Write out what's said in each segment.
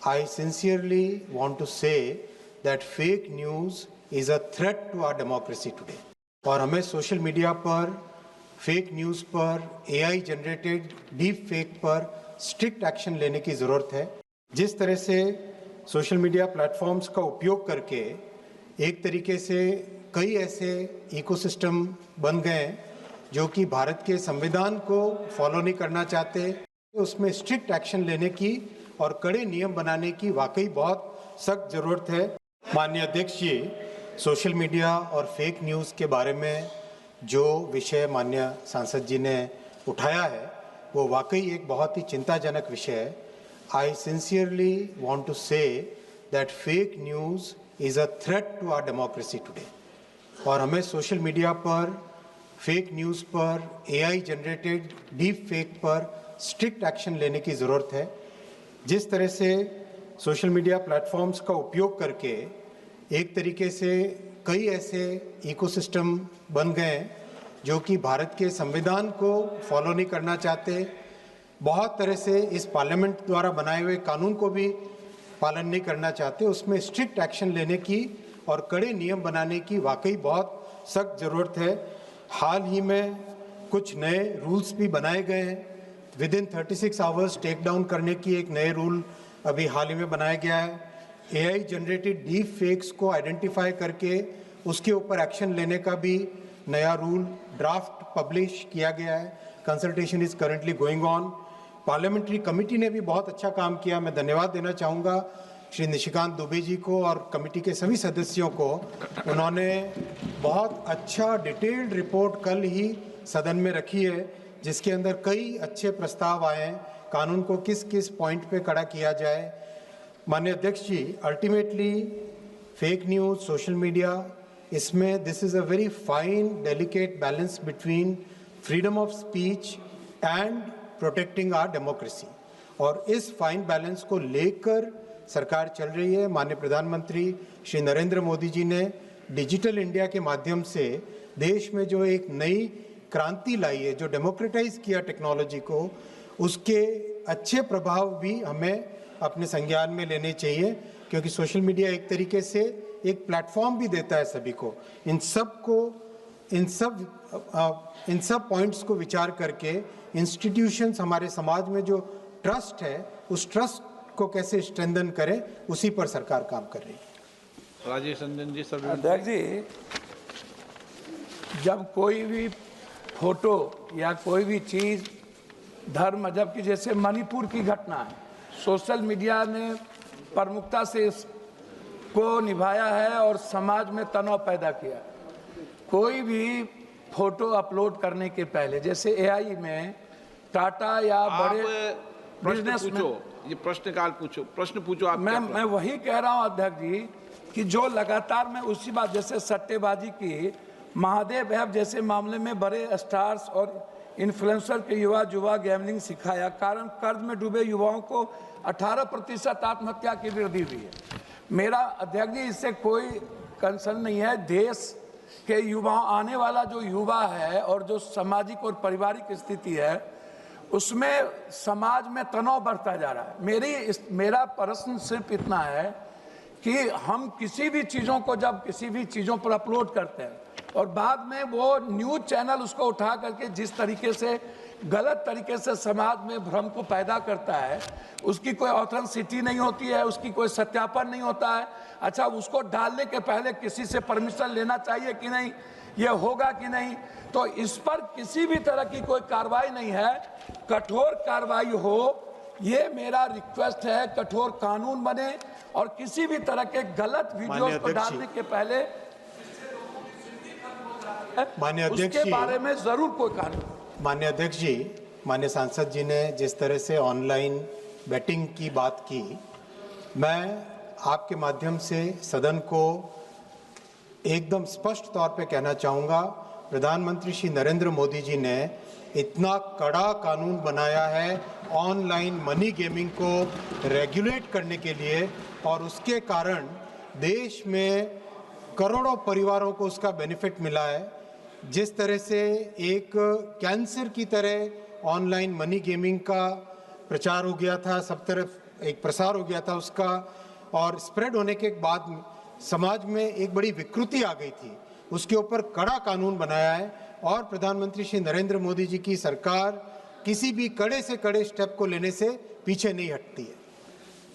I sincerely want to say that fake news is a threat to our democracy today. और हमें social media पर fake news पर AI generated deep fake पर strict action लेने की ज़रूरत है। जिस तरह से सोशल मीडिया प्लेटफॉर्म्स का उपयोग करके एक तरीके से कई ऐसे इकोसिस्टम बन गए जो कि भारत के संविधान को फॉलो नहीं करना चाहते, उसमें स्ट्रिक्ट एक्शन लेने की और कड़े नियम बनाने की वाकई बहुत सख्त ज़रूरत है। माननीय अध्यक्ष जी, सोशल मीडिया और फेक न्यूज़ के बारे में जो विषय माननीय सांसद जी ने उठाया है वो वाकई एक बहुत ही चिंताजनक विषय है। I sincerely want to say that fake news is a threat to our democracy today. और हमें सोशल मीडिया पर फेक न्यूज़ पर AI जनरेटेड डीप फेक पर स्ट्रिक्ट एक्शन लेने की ज़रूरत है। जिस तरह से सोशल मीडिया प्लेटफॉर्म्स का उपयोग करके एक तरीके से कई ऐसे इकोसिस्टम बन गए जो कि भारत के संविधान को फॉलो नहीं करना चाहते, बहुत तरह से इस पार्लियामेंट द्वारा बनाए हुए कानून को भी पालन नहीं करना चाहते, उसमें स्ट्रिक्ट एक्शन लेने की और कड़े नियम बनाने की वाकई बहुत सख्त ज़रूरत है। हाल ही में कुछ नए रूल्स भी बनाए गए हैं। विदिन 36 आवर्स टेक डाउन करने की एक नए रूल अभी हाल ही में बनाया गया है। AI जनरेटेड डीप फेक्स को आइडेंटिफाई करके उसके ऊपर एक्शन लेने का भी नया रूल ड्राफ्ट पब्लिश किया गया है। Consultation is currently going on. Parliamentary committee ने भी बहुत अच्छा काम किया। मैं धन्यवाद देना चाहूँगा श्री निशिकांत दुबे जी को और कमेटी के सभी सदस्यों को। उन्होंने बहुत अच्छा डिटेल्ड रिपोर्ट कल ही सदन में रखी है जिसके अंदर कई अच्छे प्रस्ताव आए हैं, कानून को किस किस पॉइंट पे कड़ा किया जाए। माननीय अध्यक्ष जी, ultimately fake news, social media, इसमें this is a very fine delicate balance between freedom of speech and protecting our democracy, और इस फाइन बैलेंस को लेकर सरकार चल रही है। माननीय प्रधानमंत्री श्री नरेंद्र मोदी जी ने डिजिटल इंडिया के माध्यम से देश में जो एक नई क्रांति लाई है, जो डेमोक्रेटाइज किया टेक्नोलॉजी को, उसके अच्छे प्रभाव भी हमें अपने संज्ञान में लेने चाहिए, क्योंकि सोशल मीडिया एक तरीके से एक प्लेटफॉर्म भी देता है सभी को। इन सब पॉइंट्स को विचार करके इंस्टीट्यूशंस, हमारे समाज में जो ट्रस्ट है, उस ट्रस्ट को कैसे स्ट्रेंथन करें, उसी पर सरकार काम कर रही है। राजेश रंजन जी। सर अध्यक्ष जी, जब कोई भी फोटो या कोई भी चीज़ धर्म मजहब की, जैसे मणिपुर की घटना है, सोशल मीडिया ने प्रमुखता से इसको निभाया है और समाज में तनाव पैदा किया। कोई भी फोटो अपलोड करने के पहले, जैसे AI में टाटा या बड़े बिजनेस में, ये प्रश्नकाल पूछो, प्रश्न पूछो आप। मैं वही कह रहा हूं अध्यक्ष जी कि जो लगातार मैं उसी बात, जैसे सट्टेबाजी की, महादेव ऐप जैसे मामले में बड़े स्टार्स और इन्फ्लुएंसर के युवा गैमलिंग सिखाया, कारण कर्ज में डूबे युवाओं को 18% आत्महत्या की वृद्धि हुई है। मेरा अध्यक्ष जी इससे कोई कंसर्न नहीं है। देश के युवा, आने वाला जो युवा है और जो सामाजिक और पारिवारिक स्थिति है, उसमें समाज में तनाव बढ़ता जा रहा है। मेरा प्रश्न सिर्फ इतना है कि हम किसी भी चीज़ों को जब किसी भी चीज़ों पर अपलोड करते हैं और बाद में वो न्यूज़ चैनल उसको उठा करके जिस तरीके से गलत तरीके से समाज में भ्रम को पैदा करता है, उसकी कोई ऑथेंटिसिटी नहीं होती है, उसकी कोई सत्यापन नहीं होता है। अच्छा, उसको डालने के पहले किसी से परमिशन लेना चाहिए कि नहीं, ये होगा कि नहीं, तो इस पर किसी भी तरह की कोई कार्रवाई नहीं है। कठोर कार्रवाई हो, ये मेरा रिक्वेस्ट है। कठोर कानून बने और किसी भी तरह के गलत वीडियोस को डालने के पहले उसके बारे में जरूर कोई कानून। माननीय अध्यक्ष जी, माननीय सांसद जी ने जिस तरह से ऑनलाइन बेटिंग की बात की, मैं आपके माध्यम से सदन को एकदम स्पष्ट तौर पे कहना चाहूँगा, प्रधानमंत्री श्री नरेंद्र मोदी जी ने इतना कड़ा कानून बनाया है ऑनलाइन मनी गेमिंग को रेगुलेट करने के लिए, और उसके कारण देश में करोड़ों परिवारों को उसका बेनिफिट मिला है। जिस तरह से एक कैंसर की तरह ऑनलाइन मनी गेमिंग का प्रचार हो गया था, सब तरफ एक प्रसार हो गया था उसका, और स्प्रेड होने के बाद समाज में एक बड़ी विकृति आ गई थी, उसके ऊपर कड़ा कानून बनाया है और प्रधानमंत्री श्री नरेंद्र मोदी जी की सरकार किसी भी कड़े से कड़े स्टेप को लेने से पीछे नहीं हटती है।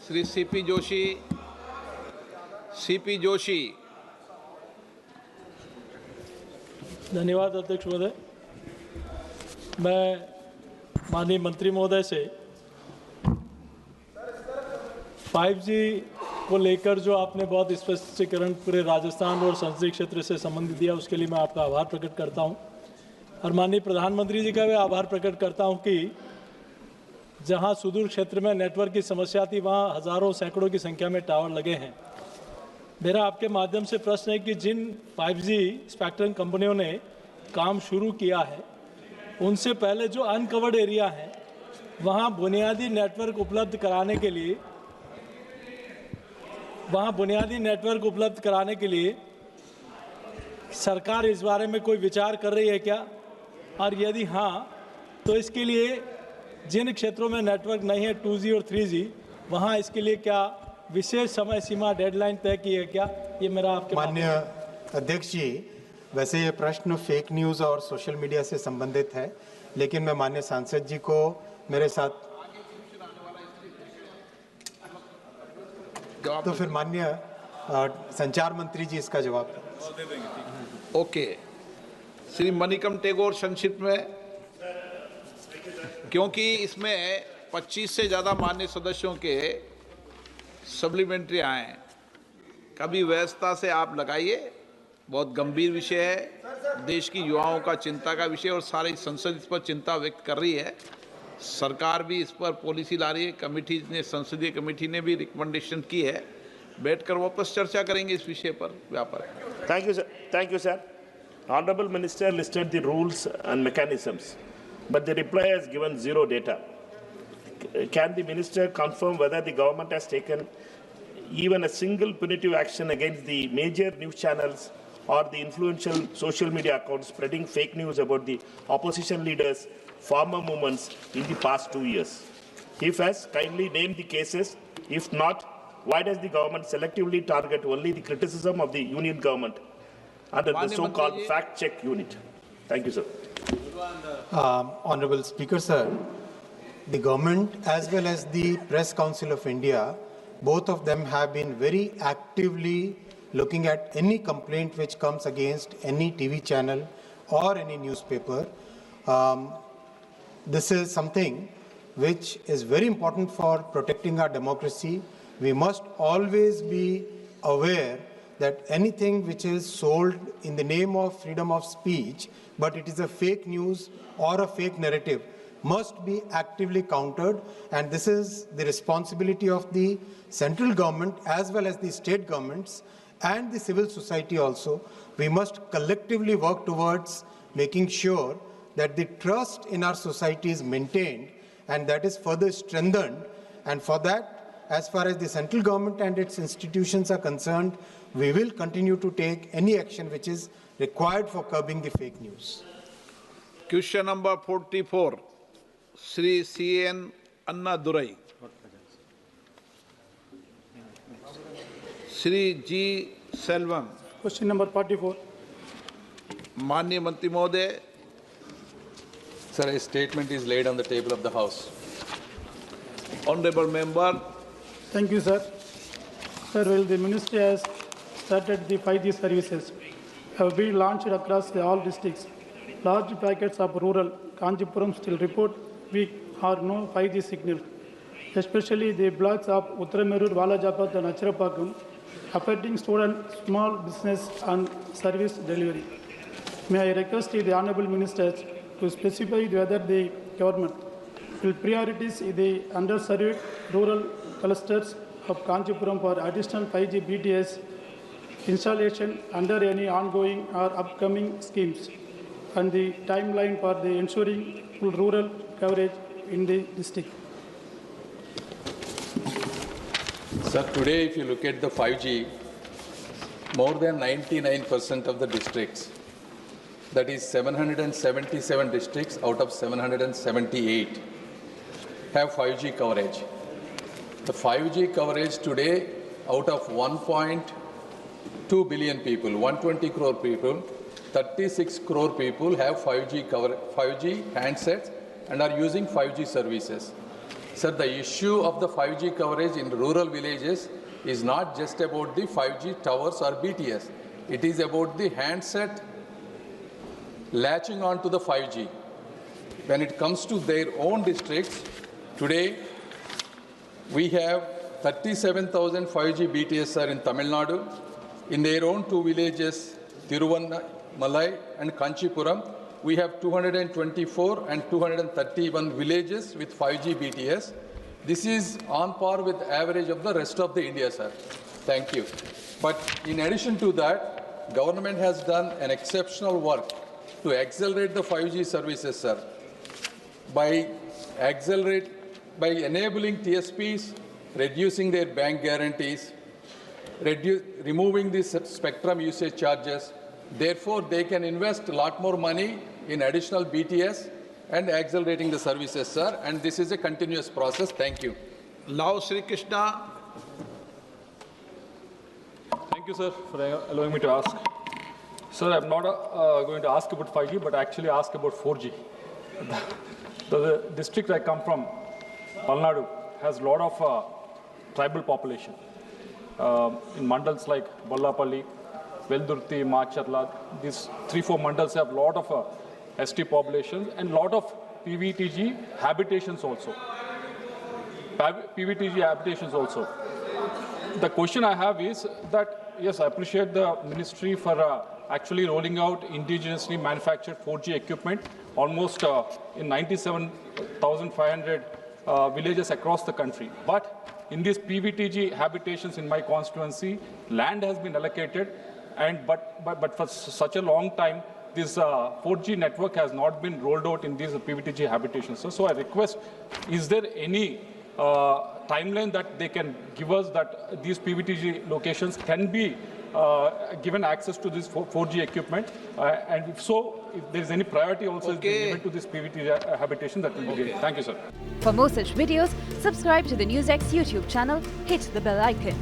श्री सीपी जोशी। धन्यवाद अध्यक्ष महोदय। मैं माननीय मंत्री महोदय से 5G को लेकर जो आपने बहुत स्पष्टीकरण पूरे राजस्थान और संसदीय क्षेत्र से संबंधित दिया, उसके लिए मैं आपका आभार प्रकट करता हूं। और माननीय प्रधानमंत्री जी का भी आभार प्रकट करता हूं कि जहां सुदूर क्षेत्र में नेटवर्क की समस्या थी, वहां हज़ारों सैकड़ों की संख्या में टावर लगे हैं। मेरा आपके माध्यम से प्रश्न है कि जिन 5G स्पेक्ट्रम कंपनियों ने काम शुरू किया है, उनसे पहले जो अनकवर्ड एरिया है वहाँ बुनियादी नेटवर्क उपलब्ध कराने के लिए सरकार इस बारे में कोई विचार कर रही है क्या? और यदि हाँ, तो इसके लिए जिन क्षेत्रों में नेटवर्क नहीं है 2G और 3G, वहाँ इसके लिए क्या विशेष समय सीमा डेडलाइन तय की है क्या? ये मेरा आपके माननीय अध्यक्ष जी, वैसे ये प्रश्न फेक न्यूज़ और सोशल मीडिया से संबंधित है, लेकिन मैं माननीय सांसद जी को मेरे साथ तो फिर माननीय संचार मंत्री जी इसका जवाब दें। ओके, श्री मणिकम टेगोर संक्षिप्त में, क्योंकि इसमें 25 से ज़्यादा मान्य सदस्यों के सप्लीमेंट्री आए हैं। कभी व्यवस्था से आप लगाइए, बहुत गंभीर विषय है, देश की युवाओं का चिंता का विषय, और सारी संसद इस पर चिंता व्यक्त कर रही है। सरकार भी इस पर पॉलिसी ला रही है, कमेटी ने, संसदीय कमेटी ने भी रिकमेंडेशन की है। बैठकर वापस चर्चा करेंगे इस विषय पर। व्यापार। Thank you, sir. Honorable Minister listed the rules and mechanisms, but the reply has given zero data. Can the Minister confirm whether the government has taken even a single punitive action against the major news channels or the influential social media accounts spreading fake news about the opposition leaders' former movements in the past 2 years? If yes, kindly name the cases. If not, why does the government selectively target only the criticism of the union government under the so-called fact-check unit? Thank you, sir. Honorable Speaker, sir, the government as well as the Press Council of India, both of them have been very actively looking at any complaint which comes against any TV channel or any newspaper. This is something which is very important for protecting our democracy. We must always be aware that anything which is sold in the name of freedom of speech, but it is a fake news or a fake narrative, must be actively countered, and this is the responsibility of the central government as well as the state governments and the civil society also. We must collectively work towards making sure that the trust in our society is maintained and that is further strengthened, and for that, as far as the central government and its institutions are concerned, we will continue to take any action which is required for curbing the fake news. Question number 44, Shri C.N. Annadurai. Shri G. Selvam. Question number 44. माननीय मंत्री महोदय। Sir, a statement is laid on the table of the House. Honorable member. Thank you, sir. Sir, well, the ministry has started the 5G services have been launched across all districts. Large packets of rural Kanchipuram still report weak or no 5G signal, especially the blocks of Uttaramerur, Valajapat and Achirapakam, affecting student, small business and service delivery. May I request the Honourable Ministers to specify whether the government will prioritize the underserved rural clusters of Kanchipuram for additional 5G BTS installation under any ongoing or upcoming schemes, and the timeline for the ensuring full rural coverage in the district. Sir, today if you look at the 5G, more than 99% of the districts, that is 777 districts out of 778, have 5G coverage. The 5G coverage today, out of 1.2 billion people, 120 crore people, 36 crore people have 5G handsets and are using 5G services. Sir, the issue of the 5G coverage in rural villages is not just about the 5G towers or BTS. It is about the handset latching on to the 5G. When it comes to their own districts, today we have 37,000 5G BTS are in Tamil Nadu. In their own two villages, Tiruvannamalai and Kanchipuram, we have 224 and 231 villages with 5G BTS. This is on par with average of the rest of the India, sir. Thank you. But in addition to that, government has done an exceptional work to accelerate the 5G services, sir. By enabling TSPs, reducing their bank guarantees, removing the spectrum usage charges. Therefore, they can invest a lot more money in additional BTS and accelerating the services, sir. And this is a continuous process. Thank you. Lao Sri Krishna. Thank you, sir, for allowing me to ask. Sir, I'm not going to ask about 5G, but actually ask about 4G. The district I come from, Palnadu, has a lot of tribal population. In mandals like Ballapalli, Veldurti, Macharla, these 3-4 mandals have a lot of ST population and a lot of PVTG habitations also. The question I have is that, yes, I appreciate the ministry for actually rolling out indigenously manufactured 4G equipment almost in 97,500 villages across the country. But in these PVTG habitations in my constituency, land has been allocated, but for such a long time, this 4G network has not been rolled out in these PVTG habitations. So I request, is there any timeline that they can give us that these PVTG locations can be given access to this 4G equipment? And if so, if there is any priority also given to this PVTG habitation, that will be great. Thank you, sir. For more such videos, subscribe to the NewsX YouTube channel, hit the bell icon.